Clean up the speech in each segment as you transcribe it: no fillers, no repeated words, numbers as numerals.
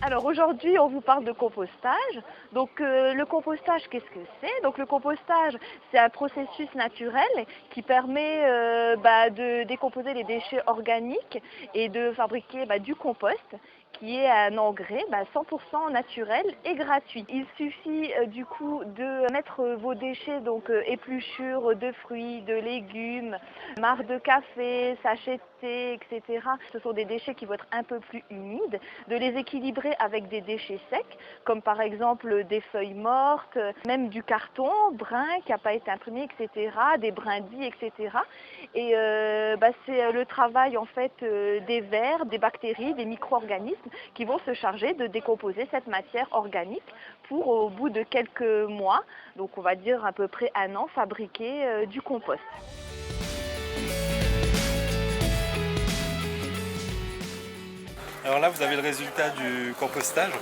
Alors aujourd'hui, on vous parle de compostage. Donc le compostage, qu'est-ce que c'est? Donc le compostage, c'est un processus naturel qui permet de décomposer les déchets organiques et de fabriquer du compost, qui est un engrais 100% naturel et gratuit. Il suffit du coup de mettre vos déchets, donc épluchures de fruits, de légumes, marc de café, sachets de thé, etc. Ce sont des déchets qui vont être un peu plus humides, de les équilibrer avec des déchets secs, comme par exemple des feuilles mortes, même du carton brun qui n'a pas été imprimé, etc., des brindilles, etc. Et c'est le travail en fait des vers, des bactéries, des micro-organismes qui vont se charger de décomposer cette matière organique pour, au bout de quelques mois, donc on va dire à peu près 1 an, fabriquer du compost. Alors là, vous avez le résultat du compostage.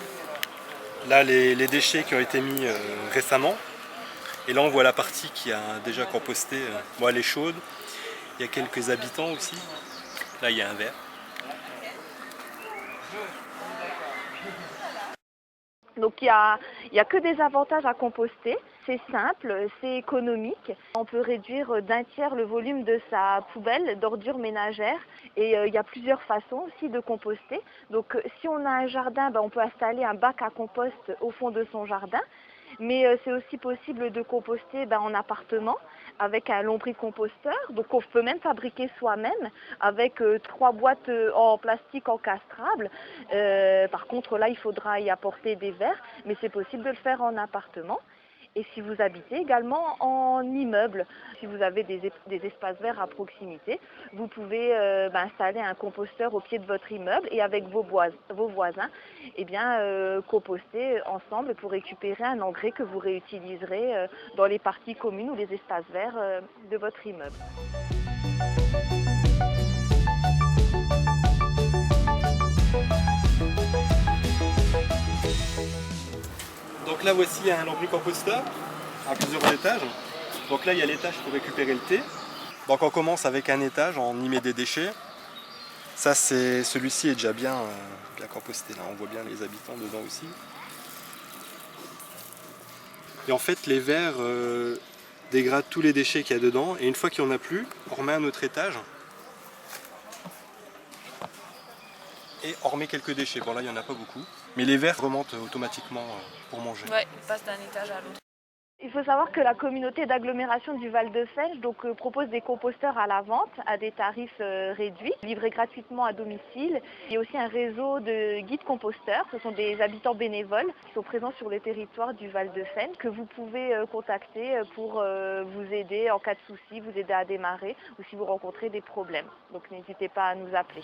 Là, les déchets qui ont été mis récemment. Et là, on voit la partie qui a déjà composté. Bon, elle est chaude. Il y a quelques habitants aussi. Là, il y a un verre. Donc il y a que des avantages à composter, c'est simple, c'est économique. On peut réduire d'1/3 le volume de sa poubelle d'ordures ménagères et il y a plusieurs façons aussi de composter. Donc si on a un jardin, on peut installer un bac à compost au fond de son jardin. Mais c'est aussi possible de composter en appartement avec un lombricomposteur. Donc on peut même fabriquer soi-même avec 3 boîtes en plastique encastrables. Par contre là il faudra y apporter des verres, mais c'est possible de le faire en appartement. Et si vous habitez également en immeuble, si vous avez des espaces verts à proximité, vous pouvez installer un composteur au pied de votre immeuble et avec vos voisins, composter ensemble pour récupérer un engrais que vous réutiliserez dans les parties communes ou les espaces verts de votre immeuble. Donc là, voici un lombricomposteur à plusieurs étages. Donc là, il y a l'étage pour récupérer le thé. Donc on commence avec un étage, on y met des déchets. Ça, celui-ci est déjà bien composté. Là, on voit bien les habitants dedans aussi. Et en fait, les verres dégradent tous les déchets qu'il y a dedans. Et une fois qu'il n'y en a plus, on remet un autre étage. Et on remet quelques déchets. Bon, là, il n'y en a pas beaucoup. Mais les verres remontent automatiquement pour manger. Ouais, ils passent d'un étage à l'autre. Il faut savoir que la communauté d'agglomération du Val-de-Felge propose des composteurs à la vente à des tarifs réduits, livrés gratuitement à domicile. Il y a aussi un réseau de guides composteurs. Ce sont des habitants bénévoles qui sont présents sur le territoire du Val-de-Felge que vous pouvez contacter pour vous aider en cas de souci, vous aider à démarrer ou si vous rencontrez des problèmes. Donc n'hésitez pas à nous appeler.